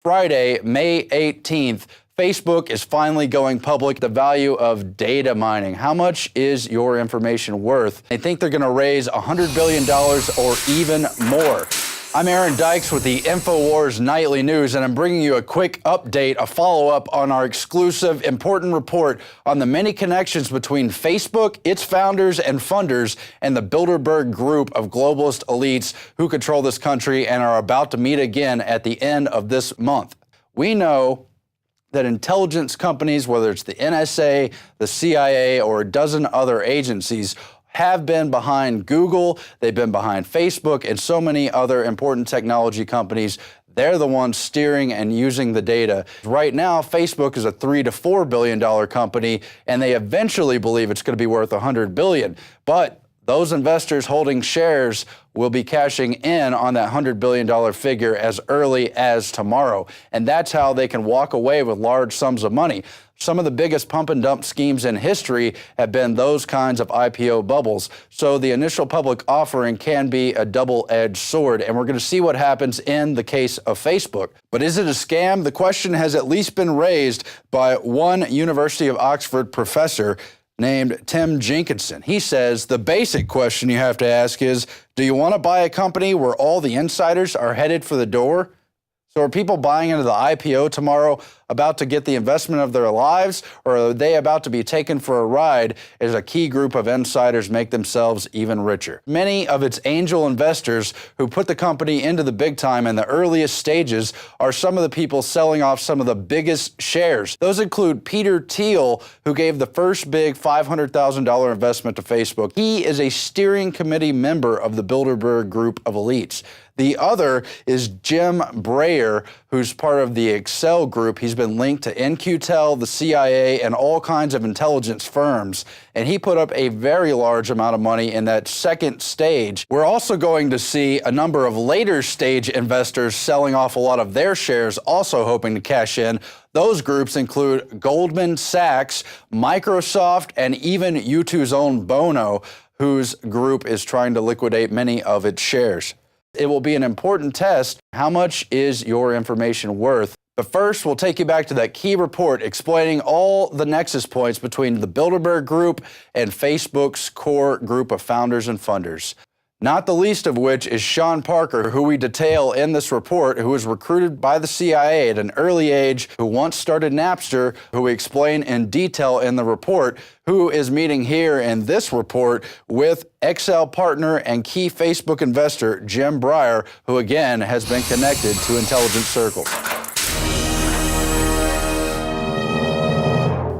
Friday, May 18th, Facebook is finally going public. The value of data mining. How much is your information worth? They think they're going to raise $100 billion or even more. I'm Aaron Dykes with the InfoWars Nightly News, and I'm bringing you a quick update, a follow-up on our exclusive important report on the many connections between Facebook, its founders and funders, and the Bilderberg group of globalist elites who control this country and are about to meet again at the end of this month. We know that intelligence companies, whether it's the NSA, the CIA, or a dozen other agencies, have been behind Google, they've been behind Facebook, and so many other important technology companies. They're the ones steering and using the data. Right now, Facebook is a $3 to $4 billion company, and they eventually believe it's going to be worth $100 billion. But those investors holding shares will be cashing in on that $100 billion figure as early as tomorrow. And that's how they can walk away with large sums of money. Some of the biggest pump and dump schemes in history have been those kinds of IPO bubbles. So the initial public offering can be a double-edged sword, and we're going to see what happens in the case of Facebook. But is it a scam? The question has at least been raised by one University of Oxford professor named Tim Jenkinson. He says the basic question you have to ask is, do you want to buy a company where all the insiders are headed for the door? So are people buying into the IPO tomorrow about to get the investment of their lives, or are they about to be taken for a ride as a key group of insiders make themselves even richer? Many of its angel investors who put the company into the big time in the earliest stages are some of the people selling off some of the biggest shares. Those include Peter Thiel, who gave the first big $500,000 investment to Facebook. He is a steering committee member of the Bilderberg group of elites. The other is Jim Breyer, who's part of the Excel group. He's been linked to NQTel, the CIA, and all kinds of intelligence firms. And he put up a very large amount of money in that second stage. We're also going to see a number of later stage investors selling off a lot of their shares, also hoping to cash in. Those groups include Goldman Sachs, Microsoft, and even U2's own Bono, whose group is trying to liquidate many of its shares. It will be an important test. How much is your information worth? But first, we'll take you back to that key report explaining all the nexus points between the Bilderberg group and Facebook's core group of founders and funders. Not the least of which is Sean Parker, who we detail in this report, who was recruited by the CIA at an early age, who once started Napster, who we explain in detail in the report, who is meeting here in this report with Excel partner and key Facebook investor Jim Breyer, who again has been connected to intelligence circles.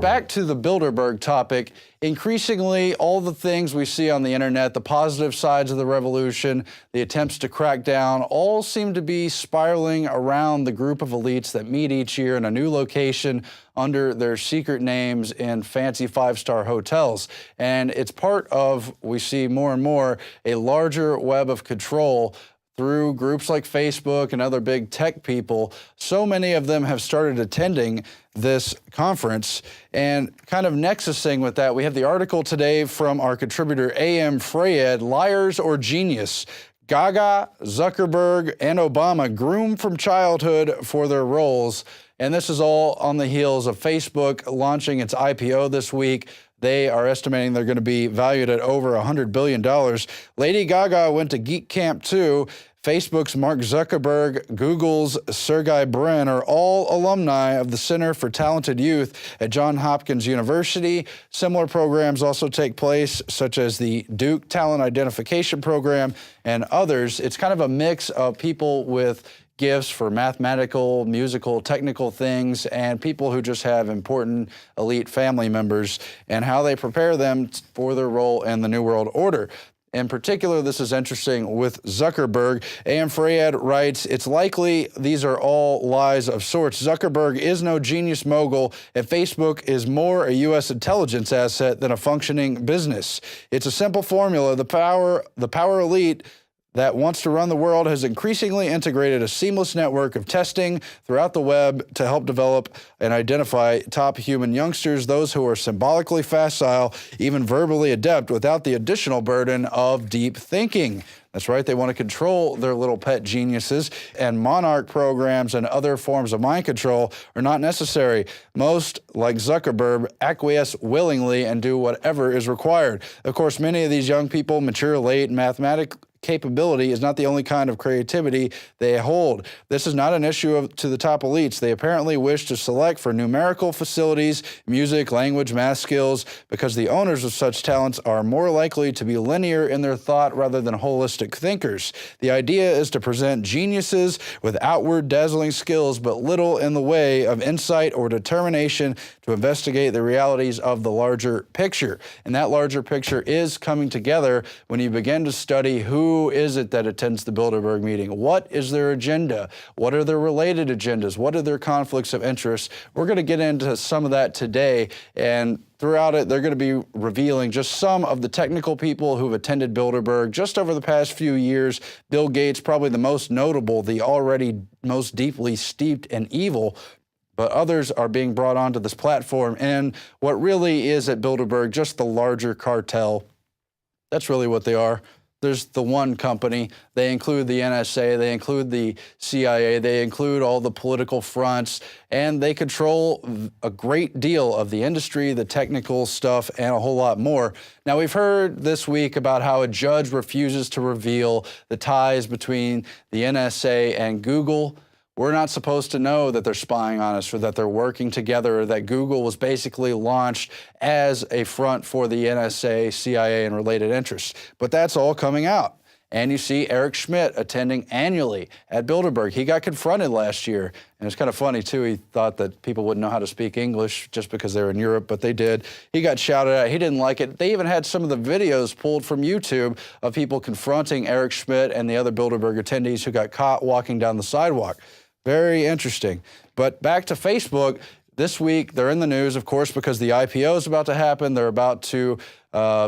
Back to the Bilderberg topic, increasingly all the things we see on the internet, the positive sides of the revolution, the attempts to crack down, all seem to be spiraling around the group of elites that meet each year in a new location under their secret names in fancy five-star hotels. And it's part of, we see more and more, a larger web of control through groups like Facebook and other big tech people. So many of them have started attending this conference, and kind of nexusing with that, we have the article today from our contributor A.M. Freyed, Liars or Genius? Gaga, Zuckerberg, and Obama groomed from childhood for their roles. And this is all on the heels of Facebook launching its IPO this week. They are estimating they're going to be valued at over $100 billion. Lady Gaga went to Geek Camp too. Facebook's Mark Zuckerberg, Google's Sergey Brin are all alumni of the Center for Talented Youth at Johns Hopkins University. Similar programs also take place, such as the Duke Talent Identification Program and others. It's kind of a mix of people with gifts for mathematical, musical, technical things, and people who just have important elite family members, and how they prepare them for their role in the New World Order. In particular, this is interesting with Zuckerberg. A.M. Freyed writes, it's likely these are all lies of sorts. Zuckerberg is no genius mogul, and Facebook is more a U.S. intelligence asset than a functioning business. It's a simple formula. The power elite that wants to run the world has increasingly integrated a seamless network of testing throughout the web to help develop and identify top human youngsters, those who are symbolically facile, even verbally adept, without the additional burden of deep thinking. That's right, they want to control their little pet geniuses, and monarch programs and other forms of mind control are not necessary. Most, like Zuckerberg, acquiesce willingly and do whatever is required. Of course, many of these young people mature late, and mathematical capability is not the only kind of creativity they hold. This is not an issue to the top elites. They apparently wish to select for numerical facilities, music, language, math skills, because the owners of such talents are more likely to be linear in their thought rather than holistic thinkers. The idea is to present geniuses with outward dazzling skills, but little in the way of insight or determination to investigate the realities of the larger picture. And that larger picture is coming together when you begin to study who is it that attends the Bilderberg meeting? What is their agenda? What are their related agendas? What are their conflicts of interest? We're going to get into some of that today, and throughout it, they're going to be revealing just some of the technical people who've attended Bilderberg just over the past few years. Bill Gates, probably the most notable, the already most deeply steeped in evil, but others are being brought onto this platform. And what really is at Bilderberg, just the larger cartel. That's really what they are. There's the one company. They include the NSA, they include the CIA, they include all the political fronts, and they control a great deal of the industry, the technical stuff, and a whole lot more. Now, we've heard this week about how a judge refuses to reveal the ties between the NSA and Google. We're not supposed to know that they're spying on us or that they're working together, or that Google was basically launched as a front for the NSA, CIA, and related interests. But that's all coming out. And you see Eric Schmidt attending annually at Bilderberg. He got confronted last year. And it's kind of funny, too. He thought that people wouldn't know how to speak English just because they were in Europe, but they did. He got shouted at. He didn't like it. They even had some of the videos pulled from YouTube of people confronting Eric Schmidt and the other Bilderberg attendees who got caught walking down the sidewalk. Very interesting. But back to Facebook. This week, they're in the news, of course, because the IPO is about to happen. They're about to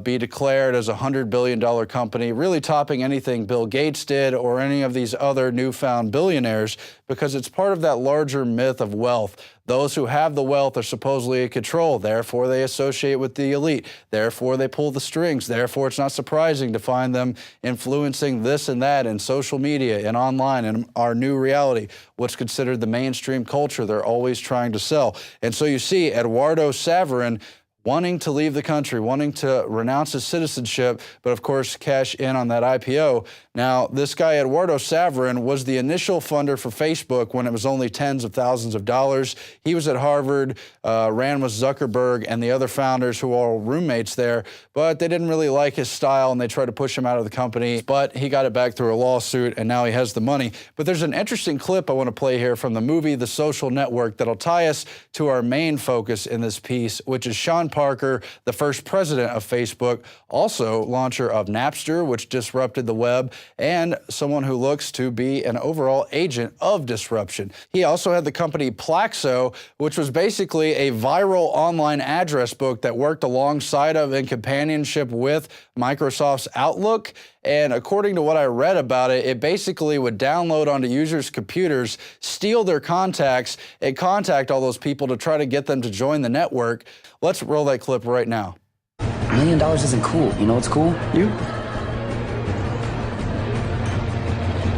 be declared as a $100 billion company, really topping anything Bill Gates did or any of these other newfound billionaires, because it's part of that larger myth of wealth. Those who have the wealth are supposedly in control. Therefore, they associate with the elite. Therefore, they pull the strings. Therefore, it's not surprising to find them influencing this and that in social media and online and our new reality, what's considered the mainstream culture they're always trying to sell. And so you see Eduardo Saverin wanting to leave the country, wanting to renounce his citizenship, but of course cash in on that IPO. Now, this guy, Eduardo Saverin, was the initial funder for Facebook when it was only tens of thousands of dollars. He was at Harvard, ran with Zuckerberg and the other founders who are all roommates there, but they didn't really like his style and they tried to push him out of the company, but he got it back through a lawsuit and now he has the money. But there's an interesting clip I want to play here from the movie The Social Network that'll tie us to our main focus in this piece, which is Sean Parker, the first president of Facebook, also launcher of Napster, which disrupted the web, and someone who looks to be an overall agent of disruption. He also had the company Plaxo, which was basically a viral online address book that worked alongside of in companionship with Microsoft's Outlook. And according to what I read about it, it basically would download onto users' computers, steal their contacts, and contact all those people to try to get them to join the network. Let's roll that clip right now. $1 million isn't cool. You know what's cool? You.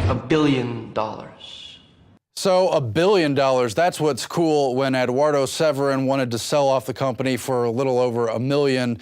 $1 billion. So $1 billion, that's what's cool. When Eduardo Saverin wanted to sell off the company for a little over $1 million,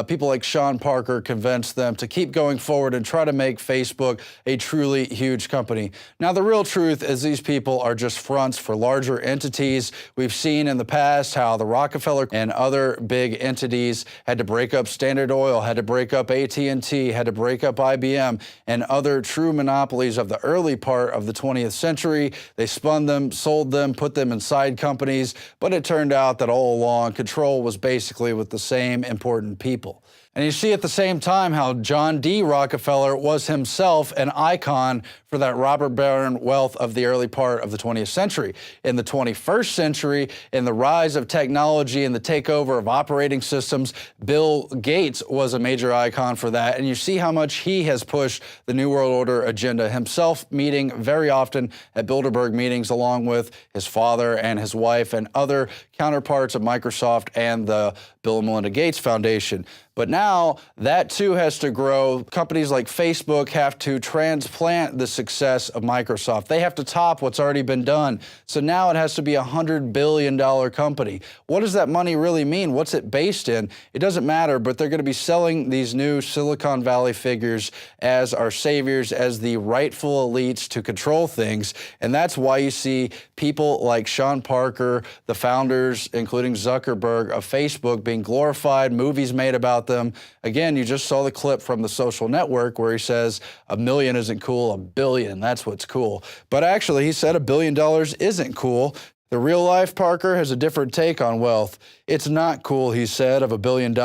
people like Sean Parker convinced them to keep going forward and try to make Facebook a truly huge company. Now, the real truth is these people are just fronts for larger entities. We've seen in the past how the Rockefeller and other big entities had to break up Standard Oil, had to break up AT&T, had to break up IBM, and other true monopolies of the early part of the 20th century. They spun them, sold them, put them in side companies, but it turned out that all along control was basically with the same important people. And you see at the same time how John D. Rockefeller was himself an icon for that robber baron wealth of the early part of the 20th century. In the 21st century, in the rise of technology and the takeover of operating systems, Bill Gates was a major icon for that. And you see how much he has pushed the New World Order agenda, himself meeting very often at Bilderberg meetings along with his father and his wife and other counterparts of Microsoft and the Bill and Melinda Gates Foundation. But now that too has to grow. Companies like Facebook have to transplant the success of Microsoft. They have to top what's already been done. So now it has to be a $100 billion company. What does that money really mean? What's it based in? It doesn't matter, but they're going to be selling these new Silicon Valley figures as our saviors, as the rightful elites to control things. And that's why you see people like Sean Parker, the founders, including Zuckerberg, of Facebook being glorified, movies made about them. Again, you just saw the clip from The Social Network where he says $1 million isn't cool, $1 billion, that's what's cool. But actually, he said $1 billion isn't cool. The real life Parker has a different take on wealth. It's not cool, he said, of $1 billion.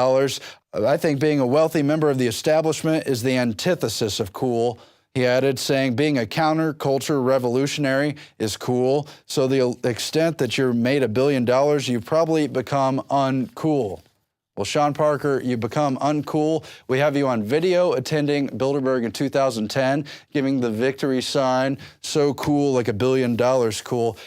I think being a wealthy member of the establishment is the antithesis of cool. He added, saying being a counterculture revolutionary is cool. So the extent that you're made $1 billion, you've probably become uncool. Well, Sean Parker, you become uncool. We have you on video attending Bilderberg in 2010, giving the victory sign, so cool, like $1 billion cool.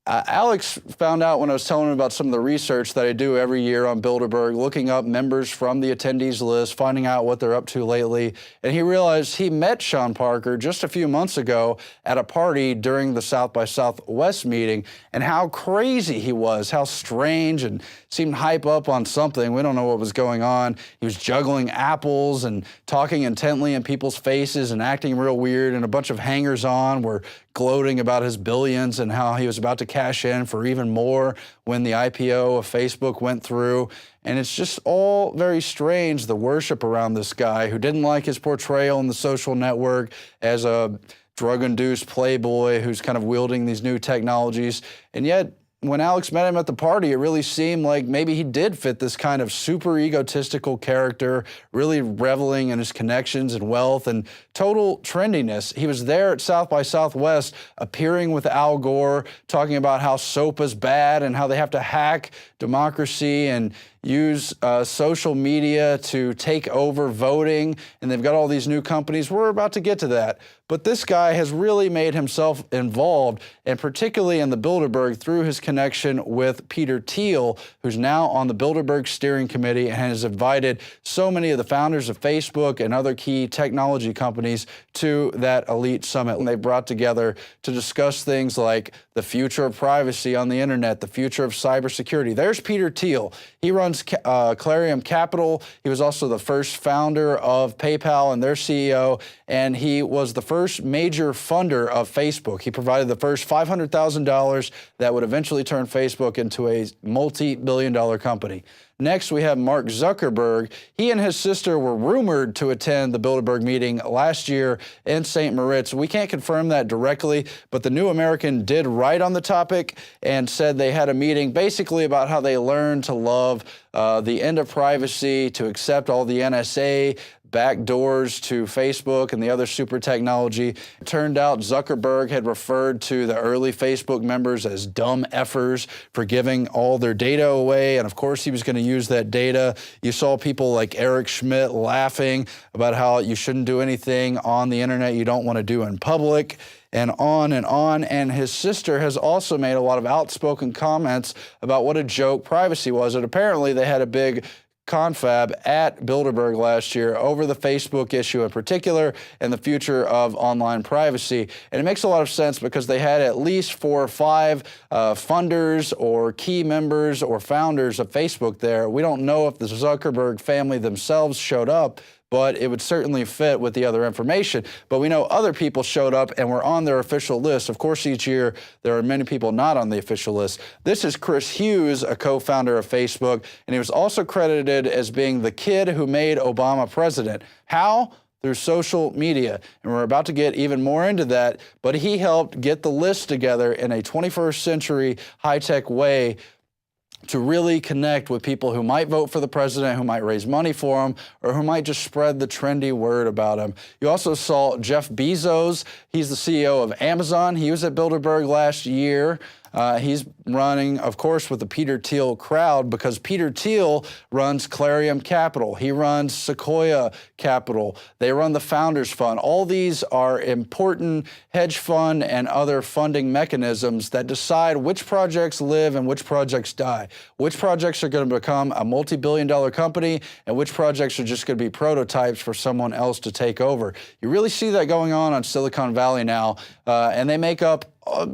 Alex found out when I was telling him about some of the research that I do every year on Bilderberg, looking up members from the attendees list, finding out what they're up to lately, and he realized he met Sean Parker just a few months ago at a party during the South by Southwest meeting, and how crazy he was, how strange, and seemed hype up on something. We don't know what was going on. He was juggling apples and talking intently in people's faces and acting real weird, and a bunch of hangers-on were gloating about his billions and how he was about to cash in for even more when the IPO of Facebook went through. And it's just all very strange, the worship around this guy who didn't like his portrayal in The Social Network as a drug-induced playboy who's kind of wielding these new technologies. And yet, when Alex met him at the party, it really seemed like maybe he did fit this kind of super egotistical character, really reveling in his connections and wealth and total trendiness. He was there at South by Southwest, appearing with Al Gore, talking about how soap is bad and how they have to hack democracy and use social media to take over voting, and they've got all these new companies. We're about to get to that. But this guy has really made himself involved, and particularly in the Bilderberg through his connection with Peter Thiel, who's now on the Bilderberg steering committee and has invited so many of the founders of Facebook and other key technology companies to that elite summit. And they brought together to discuss things like the future of privacy on the internet, the future of cybersecurity. There's Peter Thiel. He runs Clarium Capital. He was also the first founder of PayPal and their CEO, and he was the first major funder of Facebook. He provided the first $500,000 that would eventually turn Facebook into a multi-billion-dollar company. Next, we have Mark Zuckerberg. He and his sister were rumored to attend the Bilderberg meeting last year in St. Moritz. We can't confirm that directly, but the New American did write on the topic and said they had a meeting basically about how they learned to love the end of privacy, to accept all the NSA backdoors to Facebook and the other super technology. It turned out Zuckerberg had referred to the early Facebook members as dumb effers for giving all their data away, and of course he was going to use that data. You saw people like Eric Schmidt laughing about how you shouldn't do anything on the internet you don't want to do in public, and on and on. And his sister has also made a lot of outspoken comments about what a joke privacy was, and apparently they had a big confab at Bilderberg last year over the Facebook issue in particular and the future of online privacy. And it makes a lot of sense because they had at least 4 or 5 funders or key members or founders of Facebook there. We don't know if the Zuckerberg family themselves showed up, but it would certainly fit with the other information. But we know other people showed up and were on their official list. Of course, each year there are many people not on the official list. This is Chris Hughes, a co-founder of Facebook, and he was also credited as being the kid who made Obama president. How? Through social media. And we're about to get even more into that, but he helped get the list together in a 21st century high-tech way to really connect with people who might vote for the president, who might raise money for him, or who might just spread the trendy word about him. You also saw Jeff Bezos. He's the CEO of Amazon. He was at Bilderberg last year. He's running, of course, with the Peter Thiel crowd because Peter Thiel runs Clarium Capital. He runs Sequoia Capital. They run the Founders Fund. All these are important hedge fund and other funding mechanisms that decide which projects live and which projects die, which projects are going to become a multi-billion-dollar company, and which projects are just going to be prototypes for someone else to take over. You really see that going on Silicon Valley now, and they make up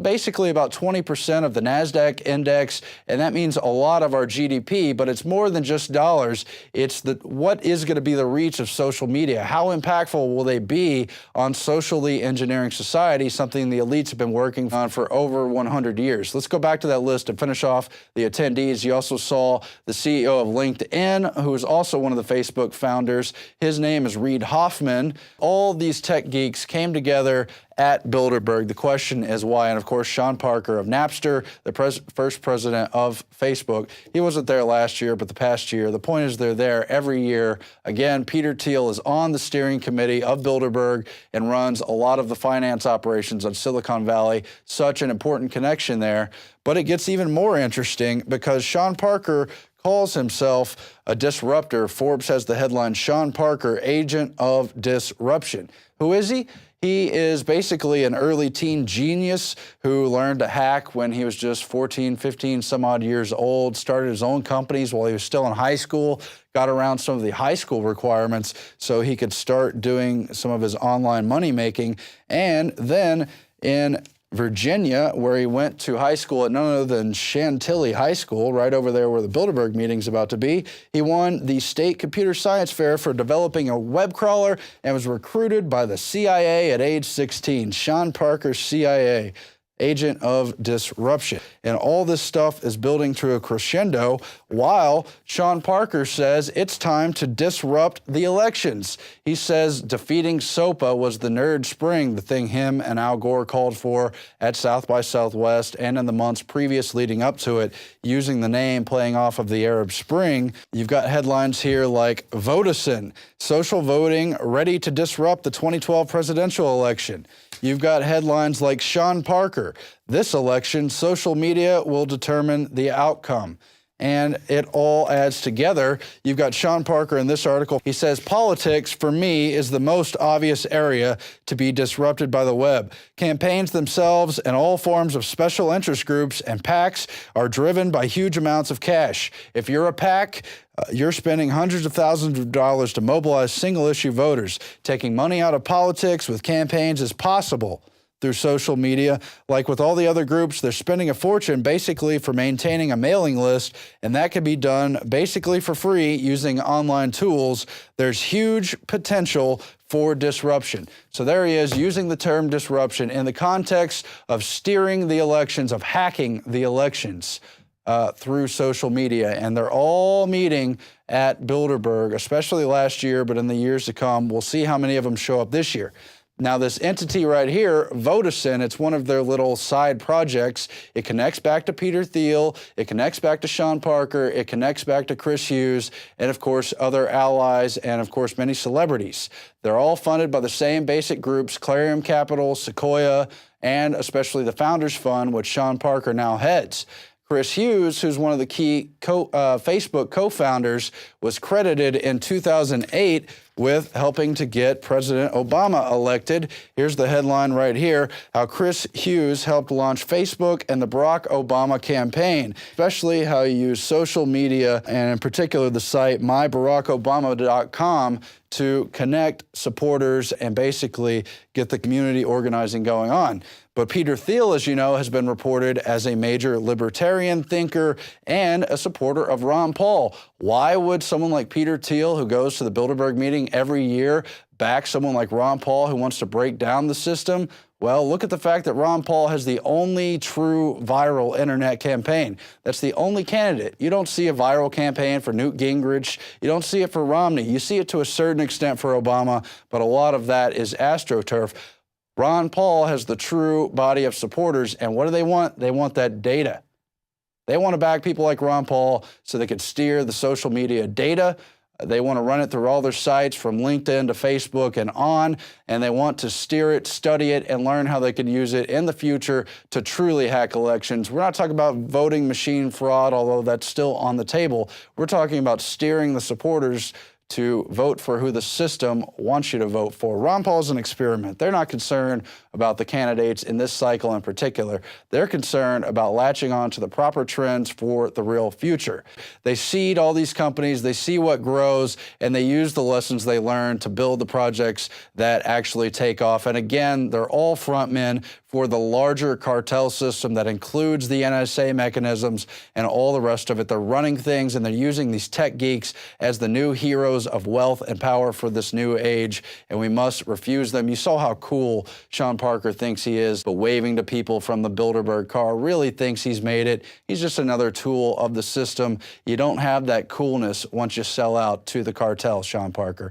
basically about 20% of the NASDAQ index, and that means a lot of our GDP, but it's more than just dollars. It's what is going to be the reach of social media? How impactful will they be on socially engineering society, something the elites have been working on for over 100 years? Let's go back to that list and finish off the attendees. You also saw the CEO of LinkedIn, who is also one of the Facebook founders. His name is Reid Hoffman. All these tech geeks came together at Bilderberg. The question is why? And of course, Sean Parker of Napster, the first president of Facebook, he wasn't there last year, but the past year. The point is they're there every year. Again, Peter Thiel is on the steering committee of Bilderberg and runs a lot of the finance operations on Silicon Valley. Such an important connection there. But it gets even more interesting because Sean Parker calls himself a disruptor. Forbes has the headline, Sean Parker, Agent of Disruption. Who is he? He is basically an early teen genius who learned to hack when he was just 14, 15, some odd years old, started his own companies while he was still in high school, got around some of the high school requirements so he could start doing some of his online money making. And then in Virginia, where he went to high school at none other than Chantilly High School, right over there where the Bilderberg meeting's about to be. He won the state computer science fair for developing a web crawler and was recruited by the CIA at age 16. Sean Parker, CIA. Agent of disruption. And all this stuff is building to a crescendo while Sean Parker says it's time to disrupt the elections. He says defeating SOPA was the nerd spring, the thing him and Al Gore called for at South by Southwest and in the months previous leading up to it, using the name playing off of the Arab Spring. You've got headlines here like Vodacin, social voting ready to disrupt the 2012 presidential election. You've got headlines like Sean Parker, this election, social media will determine the outcome. And it all adds together. You've got Sean Parker in this article. He says, politics, for me, is the most obvious area to be disrupted by the web. Campaigns themselves and all forms of special interest groups and PACs are driven by huge amounts of cash. If you're a PAC, you're spending hundreds of thousands of dollars to mobilize single-issue voters. Taking money out of politics with campaigns is possible through social media. Like with all the other groups, they're spending a fortune basically for maintaining a mailing list, and that can be done basically for free using online tools. There's huge potential for disruption. So there he is using the term disruption in the context of steering the elections, of hacking the elections through social media. And they're all meeting at Bilderberg, especially last year, but in the years to come. We'll see how many of them show up this year. Now, this entity right here, Vodacin, it's one of their little side projects. It connects back to Peter Thiel. It connects back to Sean Parker. It connects back to Chris Hughes and, of course, other allies and, of course, many celebrities. They're all funded by the same basic groups, Clarium Capital, Sequoia, and especially the Founders Fund, which Sean Parker now heads. Chris Hughes, who's one of the key Facebook co-founders, was credited in 2008 with helping to get President Obama elected. Here's the headline right here, how Chris Hughes helped launch Facebook and the Barack Obama campaign, especially how he used social media and in particular the site myBarackObama.com to connect supporters and basically get the community organizing going on. But Peter Thiel, as you know, has been reported as a major libertarian thinker and a supporter of Ron Paul. Why would someone like Peter Thiel, who goes to the Bilderberg meeting every year, back someone like Ron Paul who wants to break down the system? Well, look at the fact that Ron Paul has the only true viral internet campaign. That's the only candidate. You don't see a viral campaign for Newt Gingrich. You don't see it for Romney. You see it to a certain extent for Obama, but a lot of that is AstroTurf. Ron Paul has the true body of supporters, and what do they want? They want that data. They want to back people like Ron Paul so they could steer the social media data. They want to run it through all their sites from LinkedIn to Facebook and on, and they want to steer it, study it, and learn how they can use it in the future to truly hack elections. We're not talking about voting machine fraud, although that's still on the table. We're talking about steering the supporters to vote for who the system wants you to vote for. Ron Paul's an experiment. They're not concerned about the candidates in this cycle in particular. They're concerned about latching on to the proper trends for the real future. They seed all these companies, they see what grows, and they use the lessons they learn to build the projects that actually take off. And again, they're all frontmen for the larger cartel system that includes the NSA mechanisms and all the rest of it. They're running things, and they're using these tech geeks as the new heroes of wealth and power for this new age, and we must refuse them. You saw how cool Sean Parker thinks he is, but waving to people from the Bilderberg car, really thinks he's made it. He's just another tool of the system. You don't have that coolness once you sell out to the cartel, Sean Parker.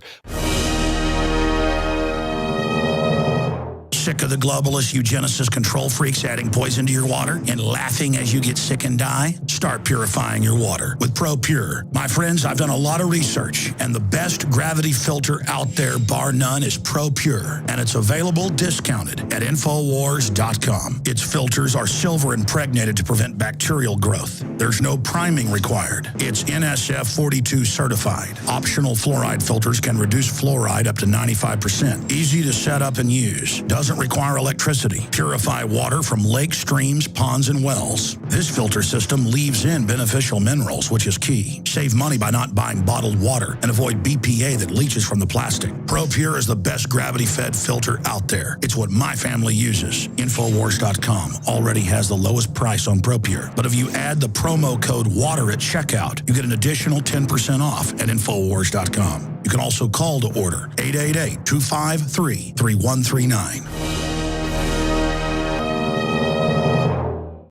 Sick of the globalists, eugenicists, control freaks adding poison to your water and laughing as you get sick and die? Start purifying your water with ProPure. My friends, I've done a lot of research, and the best gravity filter out there, bar none, is ProPure, and it's available discounted at Infowars.com. Its filters are silver impregnated to prevent bacterial growth. There's no priming required. It's NSF 42 certified. Optional fluoride filters can reduce fluoride up to 95%. Easy to set up and use. Doesn't require electricity. Purify water from lakes, streams, ponds, and wells. This filter system leaves in beneficial minerals, which is key. Save money by not buying bottled water and avoid BPA that leaches from the plastic. ProPure is the best gravity-fed filter out there. It's what my family uses. Infowars.com already has the lowest price on ProPure. But if you add the promo code WATER at checkout, you get an additional 10% off at Infowars.com. You can also call to order 888-253-3139.